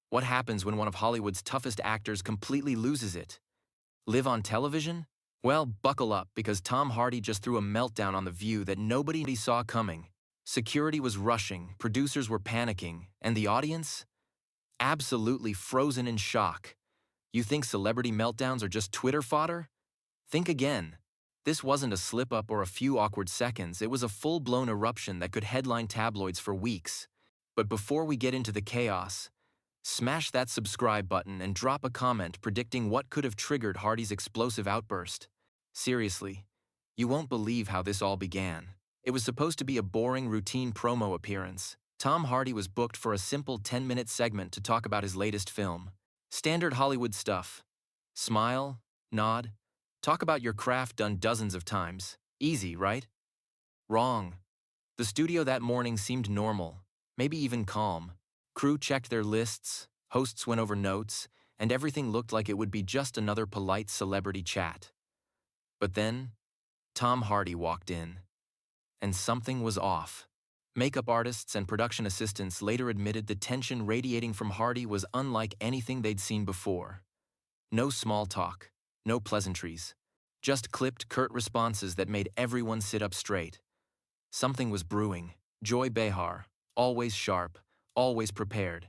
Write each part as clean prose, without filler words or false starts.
What happens when one of Hollywood's toughest actors completely loses it? Live on television? Well, buckle up because Tom Hardy just threw a meltdown on The View that nobody saw coming. Security was rushing, producers were panicking, and the audience? Absolutely frozen in shock. You think celebrity meltdowns are just Twitter fodder? Think again. This wasn't a slip-up or a few awkward seconds, it was a full-blown eruption that could headline tabloids for weeks. But before we get into the chaos, smash that subscribe button and drop a comment predicting what could have triggered Hardy's explosive outburst. Seriously, you won't believe how this all began. It was supposed to be a boring, routine promo appearance. Tom Hardy was booked for a simple 10-minute segment to talk about his latest film. Standard Hollywood stuff. Smile, nod, talk about your craft done dozens of times. Easy, right? Wrong. The studio that morning seemed normal, maybe even calm. Crew checked their lists, hosts went over notes, and everything looked like it would be just another polite celebrity chat. But then, Tom Hardy walked in. And something was off. Makeup artists and production assistants later admitted the tension radiating from Hardy was unlike anything they'd seen before. No small talk, no pleasantries, just clipped, curt responses that made everyone sit up straight. Something was brewing. Joy Behar, always sharp, always prepared,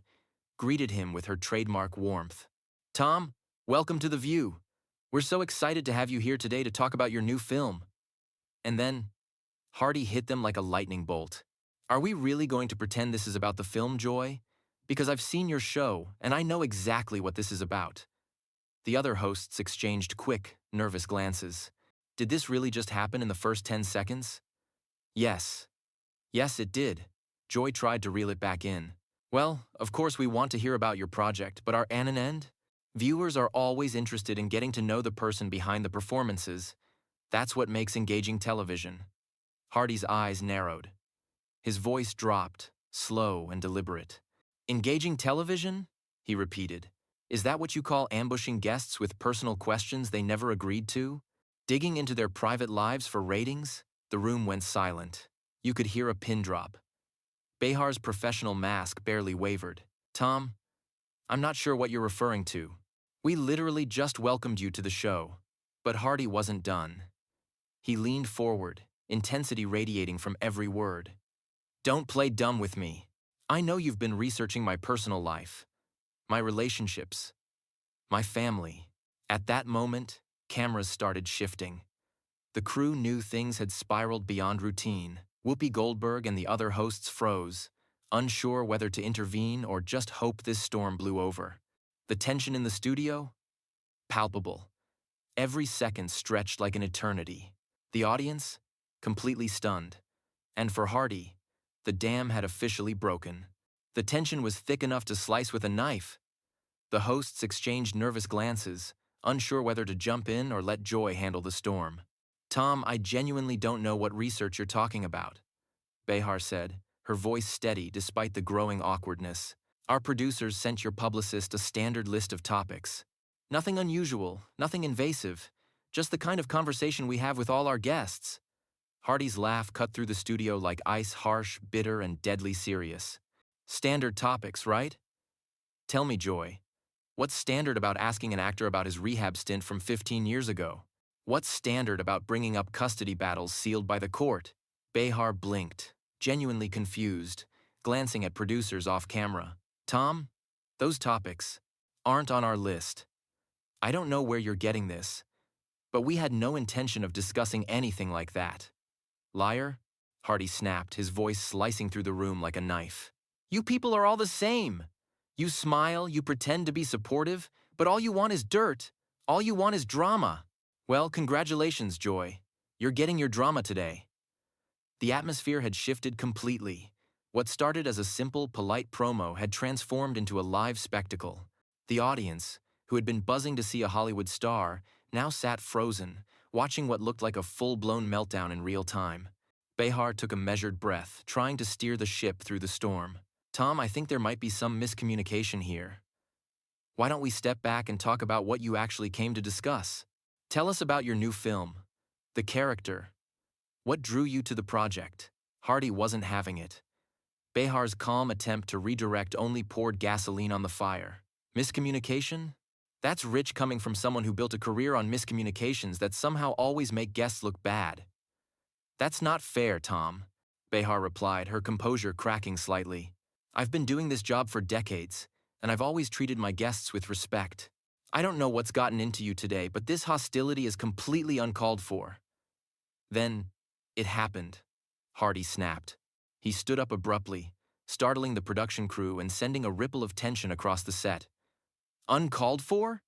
greeted him with her trademark warmth. "Tom, welcome to The View. We're so excited to have you here today to talk about your new film." And then, Hardy hit them like a lightning bolt. "Are we really going to pretend this is about the film, Joy? Because I've seen your show, and I know exactly what this is about." The other hosts exchanged quick, nervous glances. Did this really just happen in the first 10 seconds? Yes. Yes, it did. Joy tried to reel it back in. "Well, of course we want to hear about your project, but our end? Viewers are always interested in getting to know the person behind the performances. That's what makes engaging television." Hardy's eyes narrowed. His voice dropped, slow and deliberate. "Engaging television?" he repeated. "Is that what you call ambushing guests with personal questions they never agreed to? Digging into their private lives for ratings?" The room went silent. You could hear a pin drop. Behar's professional mask barely wavered. "Tom, I'm not sure what you're referring to. We literally just welcomed you to the show." But Hardy wasn't done. He leaned forward, intensity radiating from every word. "Don't play dumb with me. I know you've been researching my personal life, my relationships, my family." At that moment, cameras started shifting. The crew knew things had spiraled beyond routine. Whoopi Goldberg and the other hosts froze, unsure whether to intervene or just hope this storm blew over. The tension in the studio? Palpable. Every second stretched like an eternity. The audience? Completely stunned. And for Hardy, the dam had officially broken. The tension was thick enough to slice with a knife. The hosts exchanged nervous glances, unsure whether to jump in or let Joy handle the storm. "Tom, I genuinely don't know what research you're talking about," Behar said, her voice steady despite the growing awkwardness. "Our producers sent your publicist a standard list of topics. Nothing unusual, nothing invasive, just the kind of conversation we have with all our guests." Hardy's laugh cut through the studio like ice, harsh, bitter, and deadly serious. "Standard topics, right? Tell me, Joy, what's standard about asking an actor about his rehab stint from 15 years ago? What's standard about bringing up custody battles sealed by the court?" Behar blinked, genuinely confused, glancing at producers off camera. "Tom, those topics aren't on our list. I don't know where you're getting this, but we had no intention of discussing anything like that." "Liar?" Hardy snapped, his voice slicing through the room like a knife. "You people are all the same. You smile, you pretend to be supportive, but all you want is dirt. All you want is drama." "Well, congratulations, Joy. You're getting your drama today." The atmosphere had shifted completely. What started as a simple, polite promo had transformed into a live spectacle. The audience, who had been buzzing to see a Hollywood star, now sat frozen, watching what looked like a full-blown meltdown in real time. Behar took a measured breath, trying to steer the ship through the storm. "Tom, I think there might be some miscommunication here. Why don't we step back and talk about what you actually came to discuss? Tell us about your new film, the character. What drew you to the project?" Hardy wasn't having it. Behar's calm attempt to redirect only poured gasoline on the fire. Miscommunication? That's rich coming from someone who built a career on miscommunications that somehow always make guests look bad. That's not fair, Tom, Behar replied, her composure cracking slightly. I've been doing this job for decades, and I've always treated my guests with respect. I don't know what's gotten into you today, but this hostility is completely uncalled for. Then, it happened. Hardy snapped. He stood up abruptly, startling the production crew and sending a ripple of tension across the set. Uncalled for?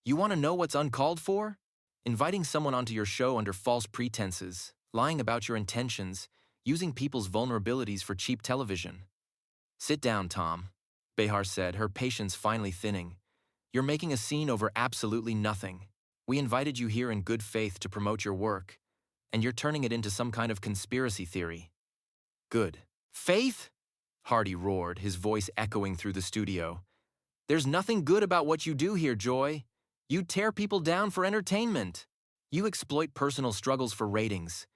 You want to know what's uncalled for? Inviting someone onto your show under false pretenses, lying about your intentions, using people's vulnerabilities for cheap television. Sit down, Tom, Behar said, her patience finally thinning. You're making a scene over absolutely nothing. We invited you here in good faith to promote your work, and you're turning it into some kind of conspiracy theory. Good. Faith? Hardy roared, his voice echoing through the studio. There's nothing good about what you do here, Joy. You tear people down for entertainment. You exploit personal struggles for ratings.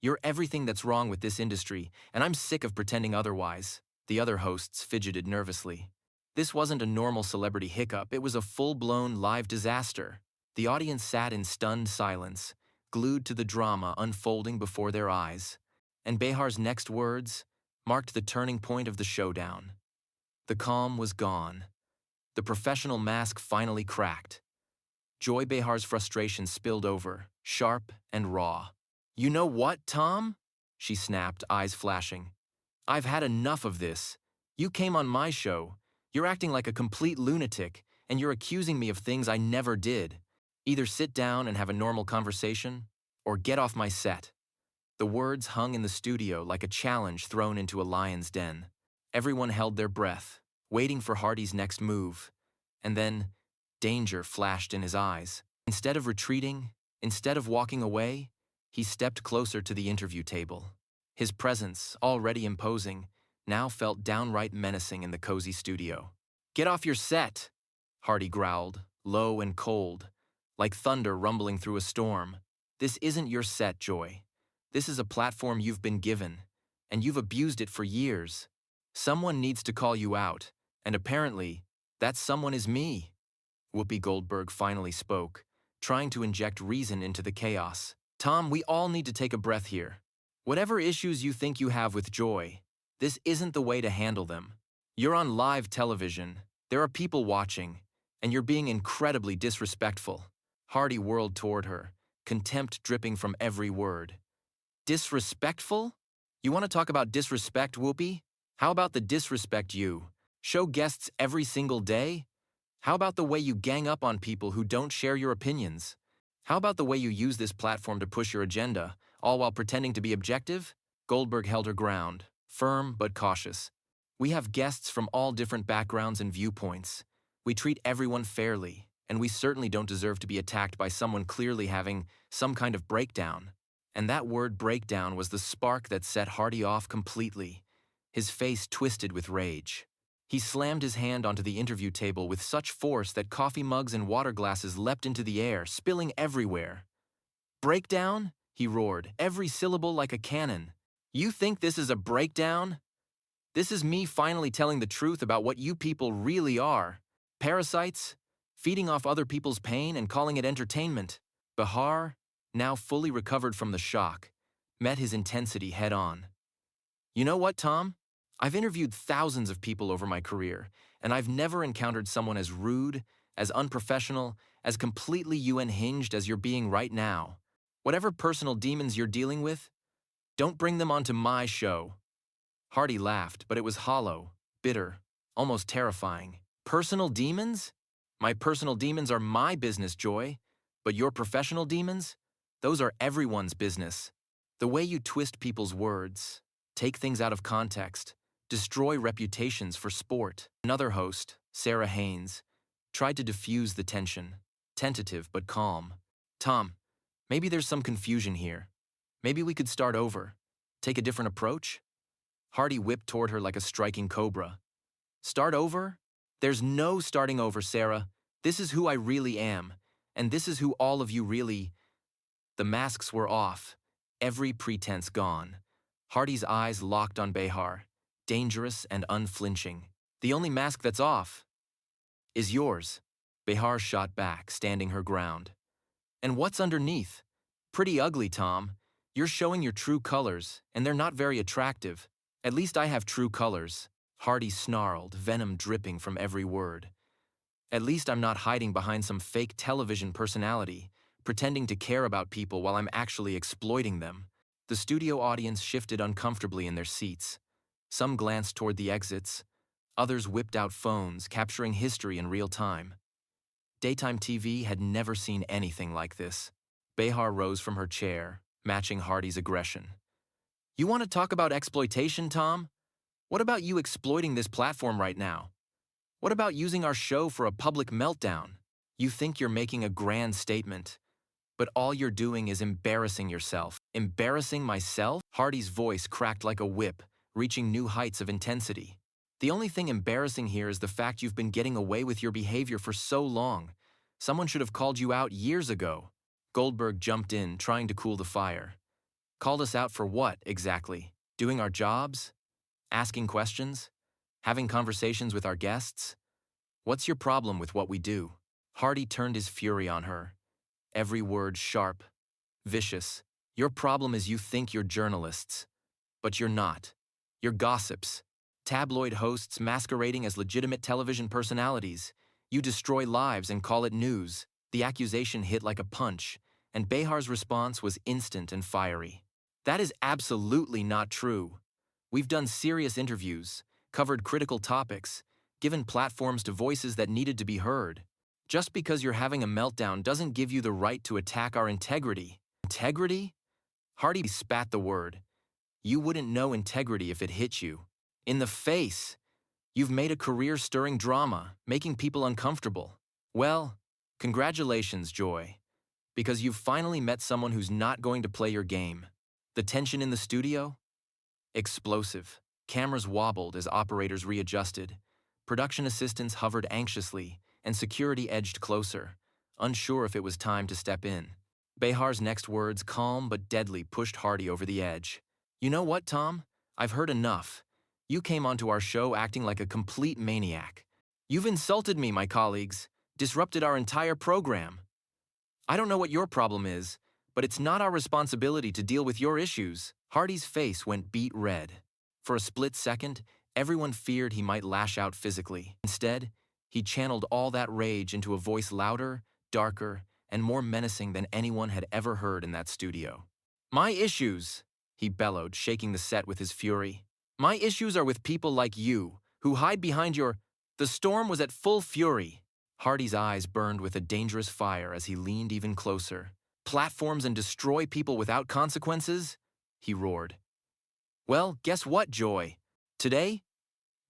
You're everything that's wrong with this industry, and I'm sick of pretending otherwise. The other hosts fidgeted nervously. This wasn't a normal celebrity hiccup, it was a full-blown live disaster. The audience sat in stunned silence, glued to the drama unfolding before their eyes. And Behar's next words marked the turning point of the showdown. The calm was gone. The professional mask finally cracked. Joy Behar's frustration spilled over, sharp and raw. You know what, Tom? She snapped, eyes flashing. I've had enough of this. You came on my show. You're acting like a complete lunatic, and you're accusing me of things I never did. Either sit down and have a normal conversation, or get off my set. The words hung in the studio like a challenge thrown into a lion's den. Everyone held their breath, waiting for Hardy's next move. And then, danger flashed in his eyes. Instead of retreating, instead of walking away, he stepped closer to the interview table. His presence, already imposing, now felt downright menacing in the cozy studio. Get off your set, Hardy growled, low and cold, like thunder rumbling through a storm. This isn't your set, Joy. This is a platform you've been given, and you've abused it for years. Someone needs to call you out, and apparently, that someone is me. Whoopi Goldberg finally spoke, trying to inject reason into the chaos. Tom, we all need to take a breath here. Whatever issues you think you have with Joy, this isn't the way to handle them. You're on live television, there are people watching, and you're being incredibly disrespectful. Hardy whirled toward her, contempt dripping from every word. Disrespectful? You want to talk about disrespect, Whoopi? How about the disrespect you show guests every single day? How about the way you gang up on people who don't share your opinions? How about the way you use this platform to push your agenda, all while pretending to be objective? Goldberg held her ground, firm but cautious. We have guests from all different backgrounds and viewpoints. We treat everyone fairly, and we certainly don't deserve to be attacked by someone clearly having some kind of breakdown. And that word breakdown was the spark that set Hardy off completely. His face twisted with rage. He slammed his hand onto the interview table with such force that coffee mugs and water glasses leapt into the air, spilling everywhere. Breakdown? He roared, every syllable like a cannon. You think this is a breakdown? This is me finally telling the truth about what you people really are. Parasites, feeding off other people's pain and calling it entertainment. Behar, now fully recovered from the shock, met his intensity head-on. You know what, Tom? I've interviewed thousands of people over my career, and I've never encountered someone as rude, as unprofessional, as completely unhinged as you're being right now. Whatever personal demons you're dealing with, don't bring them onto my show. Hardy laughed, but it was hollow, bitter, almost terrifying. Personal demons? My personal demons are my business, Joy. But your professional demons? Those are everyone's business. The way you twist people's words, take things out of context, destroy reputations for sport. Another host, Sarah Haynes, tried to diffuse the tension, tentative but calm. Tom, maybe there's some confusion here. Maybe we could start over. Take a different approach? Hardy whipped toward her like a striking cobra. Start over? There's no starting over, Sarah. This is who I really am, and this is who all of you really... The masks were off, every pretense gone. Hardy's eyes locked on Behar, dangerous and unflinching. The only mask that's off is yours. Behar shot back, standing her ground. And what's underneath? Pretty ugly, Tom. You're showing your true colors, and they're not very attractive. At least I have true colors. Hardy snarled, venom dripping from every word. At least I'm not hiding behind some fake television personality, pretending to care about people while I'm actually exploiting them. The studio audience shifted uncomfortably in their seats. Some glanced toward the exits. Others whipped out phones, capturing history in real time. Daytime TV had never seen anything like this. Behar rose from her chair, matching Hardy's aggression. You want to talk about exploitation, Tom? What about you exploiting this platform right now? What about using our show for a public meltdown? You think you're making a grand statement, but all you're doing is embarrassing yourself. Embarrassing myself? Hardy's voice cracked like a whip, reaching new heights of intensity. The only thing embarrassing here is the fact you've been getting away with your behavior for so long. Someone should have called you out years ago. Goldberg jumped in, trying to cool the fire. Called us out for what, exactly? Doing our jobs? Asking questions? Having conversations with our guests? What's your problem with what we do? Hardy turned his fury on her. Every word sharp, vicious. Your problem is you think you're journalists. But you're not. You're gossips. Tabloid hosts masquerading as legitimate television personalities. You destroy lives and call it news. The accusation hit like a punch, and Behar's response was instant and fiery. That is absolutely not true. We've done serious interviews, covered critical topics, given platforms to voices that needed to be heard. Just because you're having a meltdown doesn't give you the right to attack our integrity. Integrity? Hardy spat the word. You wouldn't know integrity if it hit you. In the face. You've made a career stirring drama, making people uncomfortable. Well, congratulations, Joy. Because you've finally met someone who's not going to play your game. The tension in the studio? Explosive. Cameras wobbled as operators readjusted. Production assistants hovered anxiously, and security edged closer, unsure if it was time to step in. Behar's next words, calm but deadly, pushed Hardy over the edge. You know what, Tom? I've heard enough. You came onto our show acting like a complete maniac. You've insulted me, my colleagues, disrupted our entire program. I don't know what your problem is, but it's not our responsibility to deal with your issues. Hardy's face went beet red. For a split second, everyone feared he might lash out physically. Instead, he channeled all that rage into a voice louder, darker, and more menacing than anyone had ever heard in that studio. My issues, he bellowed, shaking the set with his fury. My issues are with people like you, who hide behind your... The storm was at full fury. Hardy's eyes burned with a dangerous fire as he leaned even closer. Platforms and destroy people without consequences? He roared. Well, guess what, Joy? Today,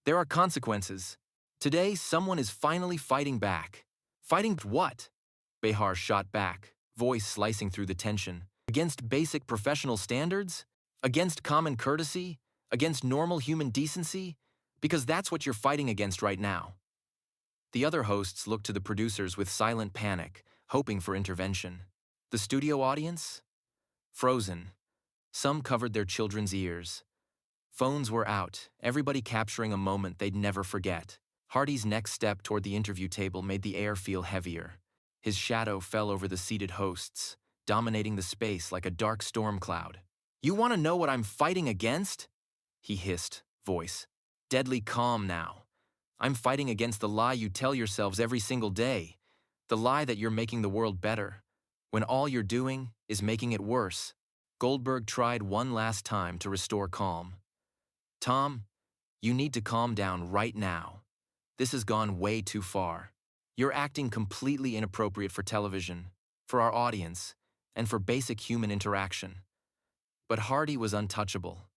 there are consequences. Today, someone is finally fighting back. Fighting what? Behar shot back, voice slicing through the tension. Against basic professional standards? Against common courtesy? Against normal human decency? Because that's what you're fighting against right now. The other hosts looked to the producers with silent panic, hoping for intervention. The studio audience? Frozen. Some covered their children's ears. Phones were out, everybody capturing a moment they'd never forget. Hardy's next step toward the interview table made the air feel heavier. His shadow fell over the seated hosts, dominating the space like a dark storm cloud. You want to know what I'm fighting against? He hissed, voice deadly calm now. I'm fighting against the lie you tell yourselves every single day. The lie that you're making the world better, when all you're doing is making it worse. Goldberg tried one last time to restore calm. Tom, you need to calm down right now. This has gone way too far. You're acting completely inappropriate for television, for our audience, and for basic human interaction. But Hardy was untouchable.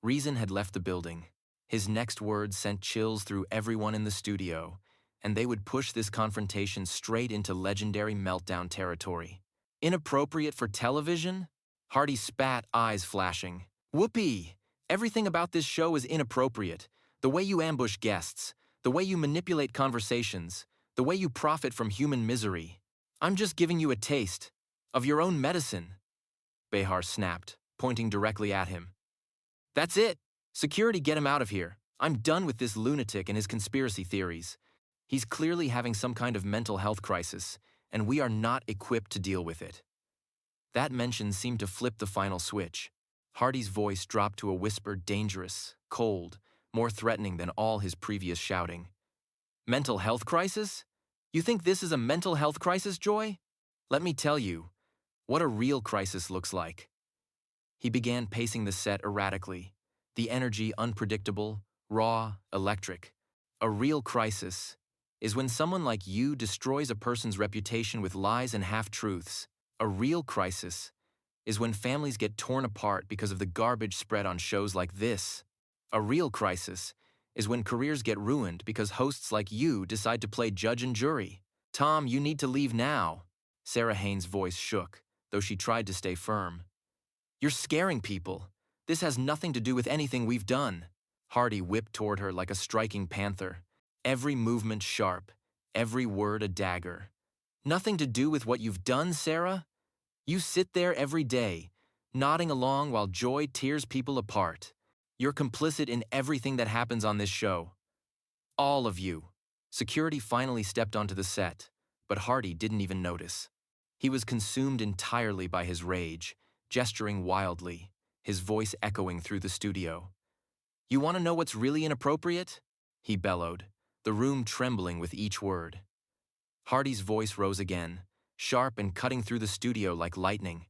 Reason had left the building. His next words sent chills through everyone in the studio, and they would push this confrontation straight into legendary meltdown territory. Inappropriate for television? Hardy spat, eyes flashing. Whoopi! Everything about this show is inappropriate. The way you ambush guests, the way you manipulate conversations, the way you profit from human misery. I'm just giving you a taste of your own medicine. Behar snapped, pointing directly at him. That's it. Security, get him out of here. I'm done with this lunatic and his conspiracy theories. He's clearly having some kind of mental health crisis, and we are not equipped to deal with it. That mention seemed to flip the final switch. Hardy's voice dropped to a whisper, dangerous, cold, more threatening than all his previous shouting. Mental health crisis? You think this is a mental health crisis, Joy? Let me tell you what a real crisis looks like. He began pacing the set erratically, the energy unpredictable, raw, electric. A real crisis is when someone like you destroys a person's reputation with lies and half-truths. A real crisis is when families get torn apart because of the garbage spread on shows like this. A real crisis is when careers get ruined because hosts like you decide to play judge and jury. Tom, you need to leave now. Sarah Haynes' voice shook, though she tried to stay firm. You're scaring people. This has nothing to do with anything we've done. Hardy whipped toward her like a striking panther, every movement sharp, every word a dagger. Nothing to do with what you've done, Sarah? You sit there every day, nodding along while Joy tears people apart. You're complicit in everything that happens on this show. All of you. Security finally stepped onto the set, but Hardy didn't even notice. He was consumed entirely by his rage, gesturing wildly, his voice echoing through the studio. You want to know what's really inappropriate? He bellowed, the room trembling with each word. Hardy's voice rose again, sharp and cutting through the studio like lightning.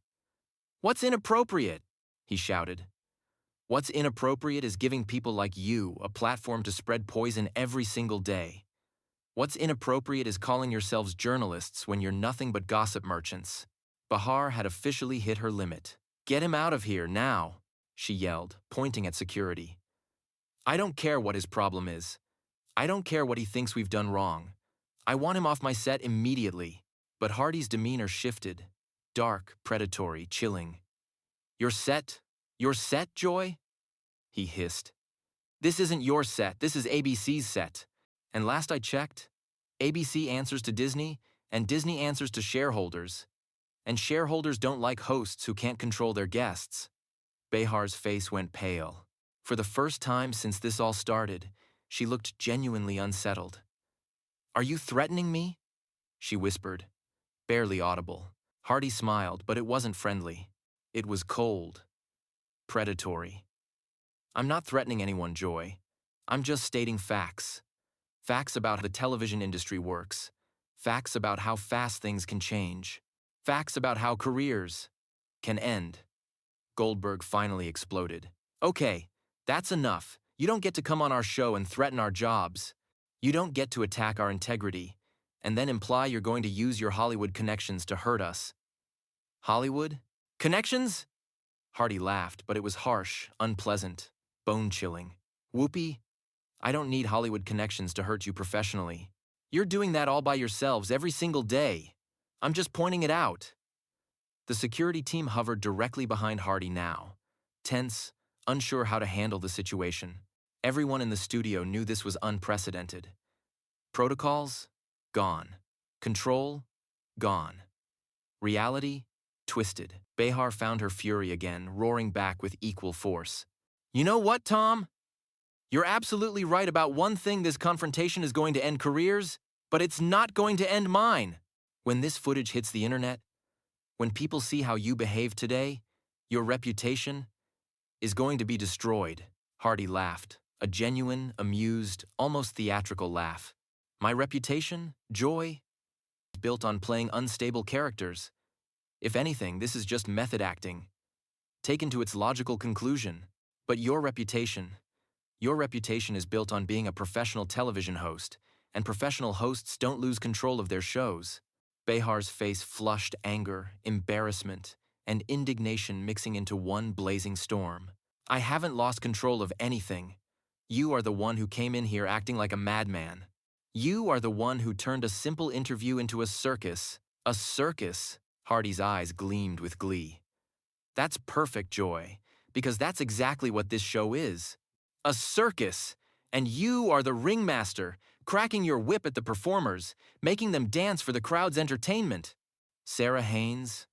What's inappropriate? He shouted. What's inappropriate is giving people like you a platform to spread poison every single day. What's inappropriate is calling yourselves journalists when you're nothing but gossip merchants. Behar had officially hit her limit. Get him out of here now, she yelled, pointing at security. I don't care what his problem is. I don't care what he thinks we've done wrong. I want him off my set immediately. But Hardy's demeanor shifted, dark, predatory, chilling. Your set? Your set, Joy? He hissed. This isn't your set, this is ABC's set. And last I checked, ABC answers to Disney, and Disney answers to shareholders. And shareholders don't like hosts who can't control their guests. Behar's face went pale. For the first time since this all started, she looked genuinely unsettled. Are you threatening me? She whispered, barely audible. Hardy smiled, but it wasn't friendly. It was cold, predatory. I'm not threatening anyone, Joy. I'm just stating facts. Facts about how the television industry works. Facts about how fast things can change. Facts about how careers can end. Goldberg finally exploded. Okay, that's enough. You don't get to come on our show and threaten our jobs. You don't get to attack our integrity, and then imply you're going to use your Hollywood connections to hurt us. Hollywood? Connections? Hardy laughed, but it was harsh, unpleasant, bone-chilling. Whoopi, I don't need Hollywood connections to hurt you professionally. You're doing that all by yourselves every single day. I'm just pointing it out. The security team hovered directly behind Hardy now, tense, unsure how to handle the situation. Everyone in the studio knew this was unprecedented. Protocols? Gone. Control? Gone. Reality? Twisted. Behar found her fury again, roaring back with equal force. You know what, Tom? You're absolutely right about one thing. This confrontation is going to end careers, but it's not going to end mine. When this footage hits the internet, when people see how you behave today, your reputation is going to be destroyed. Hardy laughed, a genuine, amused, almost theatrical laugh. My reputation, Joy, built on playing unstable characters. If anything, this is just method acting, taken to its logical conclusion. But your reputation is built on being a professional television host, and professional hosts don't lose control of their shows. Behar's face flushed anger, embarrassment, and indignation mixing into one blazing storm. I haven't lost control of anything. You are the one who came in here acting like a madman. You are the one who turned a simple interview into a circus. A circus? Hardy's eyes gleamed with glee. That's perfect, Joy, because that's exactly what this show is. A circus! And you are the ringmaster, cracking your whip at the performers, making them dance for the crowd's entertainment. Sarah Haynes,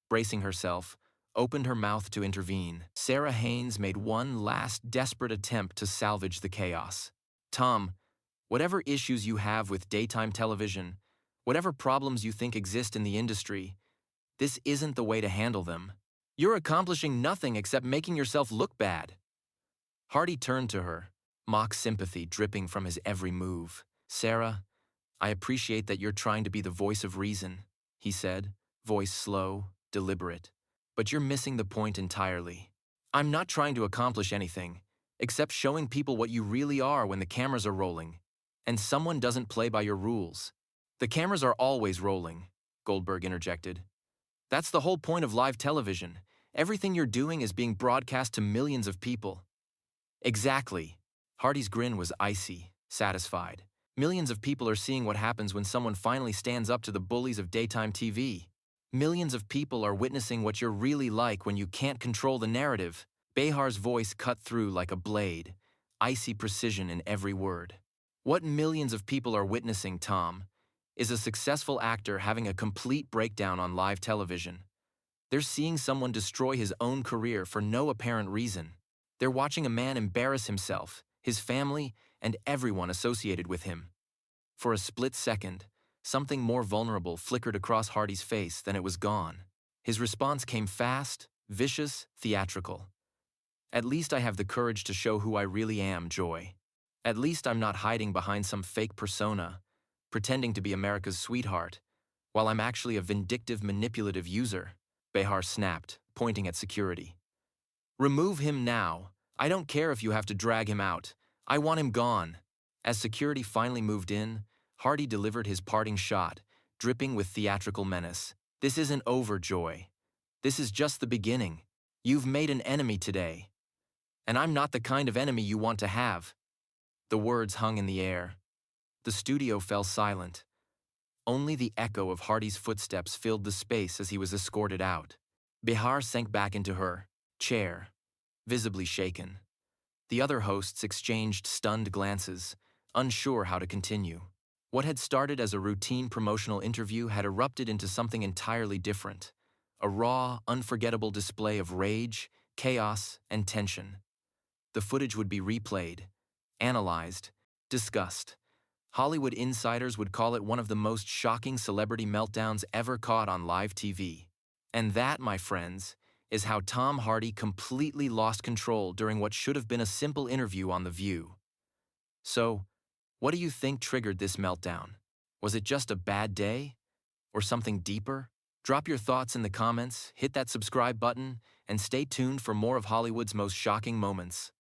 bracing herself, opened her mouth to intervene. Sarah Haynes made one last desperate attempt to salvage the chaos. Tom, whatever issues you have with daytime television, whatever problems you think exist in the industry, this isn't the way to handle them. You're accomplishing nothing except making yourself look bad. Hardy turned to her, mock sympathy dripping from his every move. Sarah, I appreciate that you're trying to be the voice of reason, he said, voice slow, deliberate. But you're missing the point entirely. I'm not trying to accomplish anything, except showing people what you really are when the cameras are rolling, and someone doesn't play by your rules. The cameras are always rolling, Goldberg interjected. That's the whole point of live television. Everything you're doing is being broadcast to millions of people. Exactly. Hardy's grin was icy, satisfied. Millions of people are seeing what happens when someone finally stands up to the bullies of daytime TV. Millions of people are witnessing what you're really like when you can't control the narrative. Behar's voice cut through like a blade, icy precision in every word. What millions of people are witnessing, Tom, is a successful actor having a complete breakdown on live television. They're seeing someone destroy his own career for no apparent reason. They're watching a man embarrass himself, his family, and everyone associated with him. For a split second, something more vulnerable flickered across Hardy's face, then it was gone. His response came fast, vicious, theatrical. At least I have the courage to show who I really am, Joy. At least I'm not hiding behind some fake persona, pretending to be America's sweetheart, while I'm actually a vindictive, manipulative user, Behar snapped, pointing at security. Remove him now. I don't care if you have to drag him out. I want him gone. As security finally moved in, Hardy delivered his parting shot, dripping with theatrical menace. This isn't over, Joy. This is just the beginning. You've made an enemy today. And I'm not the kind of enemy you want to have. The words hung in the air. The studio fell silent. Only the echo of Hardy's footsteps filled the space as he was escorted out. Behar sank back into her chair, visibly shaken. The other hosts exchanged stunned glances, unsure how to continue. What had started as a routine promotional interview had erupted into something entirely different, a raw, unforgettable display of rage, chaos, and tension. The footage would be replayed, analyzed, discussed. Hollywood insiders would call it one of the most shocking celebrity meltdowns ever caught on live TV. And that, my friends, is how Tom Hardy completely lost control during what should have been a simple interview on The View. So, what do you think triggered this meltdown? Was it just a bad day? Or something deeper? Drop your thoughts in the comments, hit that subscribe button, and stay tuned for more of Hollywood's most shocking moments.